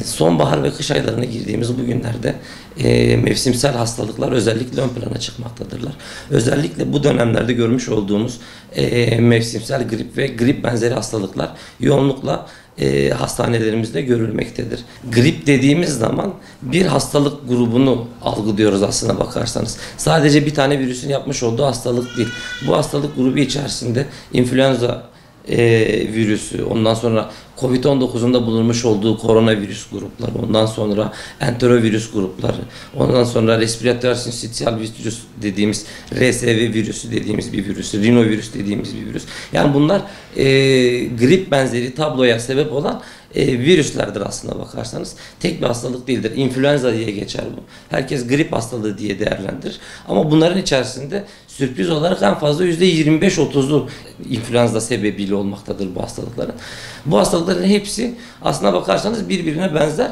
Sonbahar ve kış aylarına girdiğimiz bu günlerde mevsimsel hastalıklar özellikle ön plana çıkmaktadırlar. Özellikle bu dönemlerde görmüş olduğumuz mevsimsel grip ve grip benzeri hastalıklar yoğunlukla hastanelerimizde görülmektedir. Grip dediğimiz zaman bir hastalık grubunu algılıyoruz aslına bakarsanız. Sadece bir tane virüsün yapmış olduğu hastalık değil. Bu hastalık grubu içerisinde influenza virüsü, ondan sonra Covid-19'un da bulunmuş olduğu koronavirüs grupları, ondan sonra enterovirüs grupları, ondan sonra respiratuar sinsitial virüs dediğimiz RSV virüsü dediğimiz bir virüs, rinovirüs dediğimiz bir virüs. Yani bunlar grip benzeri tabloya sebep olan virüslerdir aslına bakarsanız. Tek bir hastalık değildir. İnfluenza diye geçer bu. Herkes grip hastalığı diye değerlendirir. Ama bunların içerisinde sürpriz olarak en fazla %25-30'u influenza sebebiyle olmaktadır bu hastalıkların. Bu hastalıkların hepsi aslına bakarsanız birbirine benzer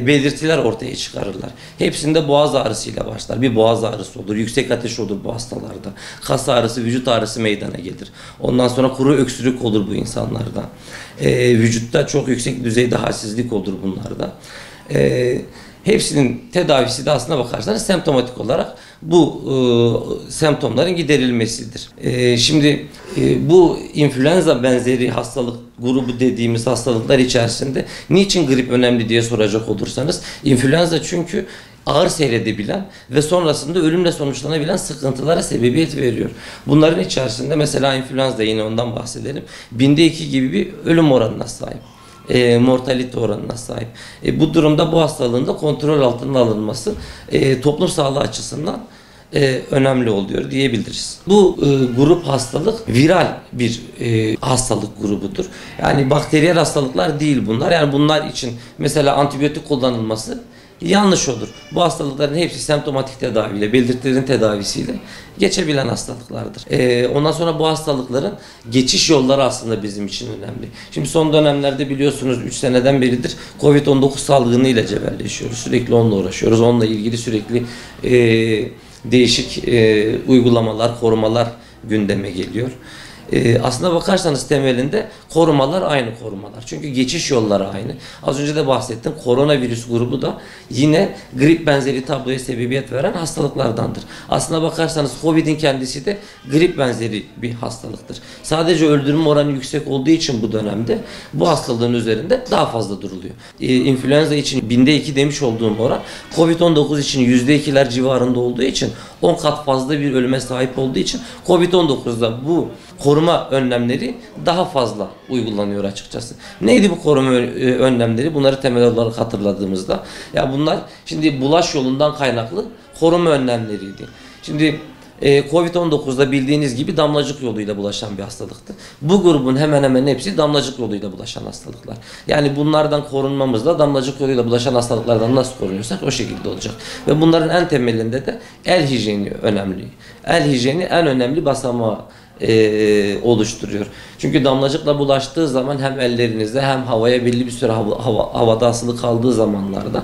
belirtiler ortaya çıkarırlar. Hepsinde boğaz ağrısıyla başlar. Bir boğaz ağrısı olur, yüksek ateş olur bu hastalarda. Kas ağrısı, vücut ağrısı meydana gelir. Ondan sonra kuru öksürük olur bu insanlarda. Vücutta çok yüksek düzeyde halsizlik olur bunlarda. Hepsinin tedavisi de aslına bakarsanız semptomatik olarak bu semptomların giderilmesidir. Şimdi bu influenza benzeri hastalık grubu dediğimiz hastalıklar içerisinde niçin grip önemli diye soracak olursanız, influenza çünkü ağır seyredebilen ve sonrasında ölümle sonuçlanabilen sıkıntılara sebebiyet veriyor. Bunların içerisinde mesela influenza, yine ondan bahsedelim, 2 gibi bir ölüm oranına sahip. Mortalite oranına sahip. Bu durumda bu hastalığın da kontrol altına alınması toplum sağlığı açısından önemli oluyor diyebiliriz. Bu grup hastalık viral bir hastalık grubudur. Yani bakteriyel hastalıklar değil bunlar. Yani bunlar için mesela antibiyotik kullanılması yanlış olur. Bu hastalıkların hepsi semptomatik tedaviyle, belirtilerin tedavisiyle geçebilen hastalıklardır. Ondan sonra bu hastalıkların geçiş yolları aslında bizim için önemli. Şimdi son dönemlerde biliyorsunuz 3 seneden beridir Covid-19 salgınıyla cebelleşiyoruz. Sürekli onunla uğraşıyoruz. Onunla ilgili sürekli değişik uygulamalar, korumalar gündeme geliyor. Aslına bakarsanız temelinde korumalar aynı korumalar. Çünkü geçiş yolları aynı. Az önce de bahsettim. Koronavirüs grubu da yine grip benzeri tabloya sebebiyet veren hastalıklardandır. Aslına bakarsanız Covid'in kendisi de grip benzeri bir hastalıktır. Sadece öldürme oranı yüksek olduğu için bu dönemde bu hastalığın üzerinde daha fazla duruluyor. İnfluenza için 2 demiş olduğum oran, Covid-19 için %2'ler civarında olduğu için 10 kat fazla bir ölüme sahip olduğu için Covid-19'da bu koruma önlemleri daha fazla uygulanıyor açıkçası. Neydi bu koruma önlemleri? Bunları temel olarak hatırladığımızda, ya bunlar şimdi bulaş yolundan kaynaklı koruma önlemleriydi. Şimdi Covid-19'da bildiğiniz gibi damlacık yoluyla bulaşan bir hastalıktı. Bu grubun hemen hemen hepsi damlacık yoluyla bulaşan hastalıklar. Yani bunlardan korunmamızda damlacık yoluyla bulaşan hastalıklardan nasıl korunuyorsak o şekilde olacak. Ve bunların en temelinde de el hijyeni önemli. El hijyeni en önemli basamağı oluşturuyor. Çünkü damlacıkla bulaştığı zaman hem ellerinizde hem havaya belli bir süre havada asılı kaldığı zamanlarda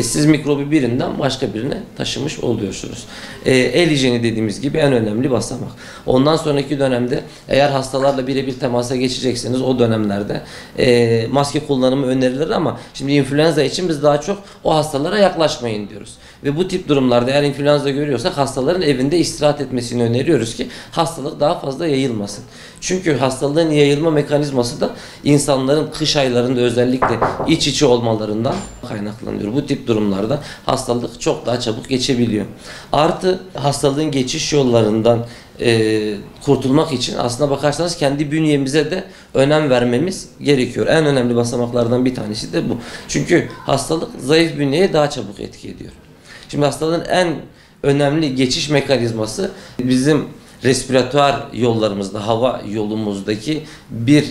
siz mikrobu birinden başka birine taşımış oluyorsunuz. El hijyeni dediğimiz gibi en önemli basamak. Ondan sonraki dönemde eğer hastalarla birebir temasa geçecekseniz o dönemlerde maske kullanımı önerilir, ama şimdi influenza için biz daha çok o hastalara yaklaşmayın diyoruz. Ve bu tip durumlarda eğer influenza görüyorsak hastaların evinde istirahat etmesini öneriyoruz ki hastalık daha fazla yayılmasın. Çünkü hastalığın yayılma mekanizması da insanların kış aylarında özellikle iç içe olmalarından kaynaklanıyor. Bu tip durumlarda hastalık çok daha çabuk geçebiliyor. Artı hastalığın geçiş yollarından kurtulmak için aslına bakarsanız kendi bünyemize de önem vermemiz gerekiyor. En önemli basamaklardan bir tanesi de bu. Çünkü hastalık zayıf bünyeye daha çabuk etki ediyor. Şimdi hastalığın en önemli geçiş mekanizması bizim respiratuar yollarımızda, hava yolumuzdaki bir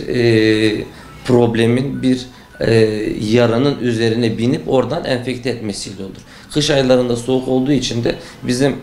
problemin, bir yaranın üzerine binip oradan enfekte etmesiyle olur. Kış aylarında soğuk olduğu için de bizim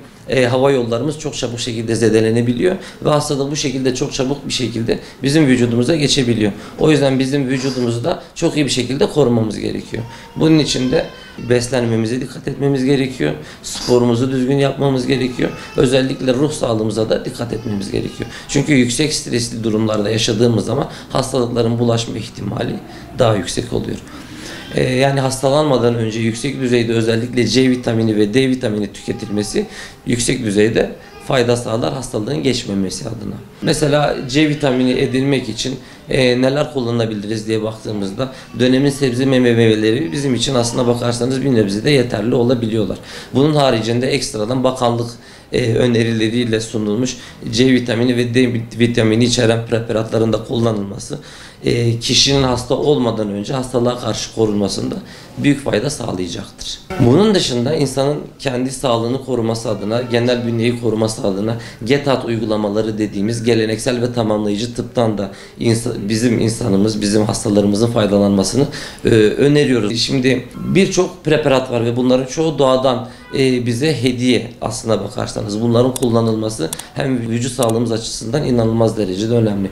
hava yollarımız çok çabuk şekilde zedelenebiliyor ve hastalık bu şekilde çok çabuk bir şekilde bizim vücudumuza geçebiliyor. O yüzden bizim vücudumuzu da çok iyi bir şekilde korumamız gerekiyor. Bunun için de beslenmemize dikkat etmemiz gerekiyor. Sporumuzu düzgün yapmamız gerekiyor. Özellikle ruh sağlığımıza da dikkat etmemiz gerekiyor. Çünkü yüksek stresli durumlarda yaşadığımız zaman hastalıkların bulaşma ihtimali daha yüksek oluyor. Yani hastalanmadan önce yüksek düzeyde özellikle C vitamini ve D vitamini tüketilmesi yüksek düzeyde fayda sağlar hastalığın geçmemesi adına. Mesela C vitamini edinmek için neler kullanabiliriz diye baktığımızda dönemin sebze meyveleri bizim için aslına bakarsanız bir nebze de yeterli olabiliyorlar. Bunun haricinde ekstradan bakanlık önerileriyle sunulmuş C vitamini ve D vitamini içeren preparatların da kullanılması kişinin hasta olmadan önce hastalığa karşı korunmasında büyük fayda sağlayacaktır. Bunun dışında insanın kendi sağlığını koruması adına, genel bünyeyi koruması adına GETAT uygulamaları dediğimiz geleneksel ve tamamlayıcı tıptan da bizim hastalarımızın faydalanmasını öneriyoruz. Şimdi birçok preparat var ve bunların çoğu doğadan bize hediye aslına bakarsanız. Bunların kullanılması hem vücut sağlığımız açısından inanılmaz derecede önemli.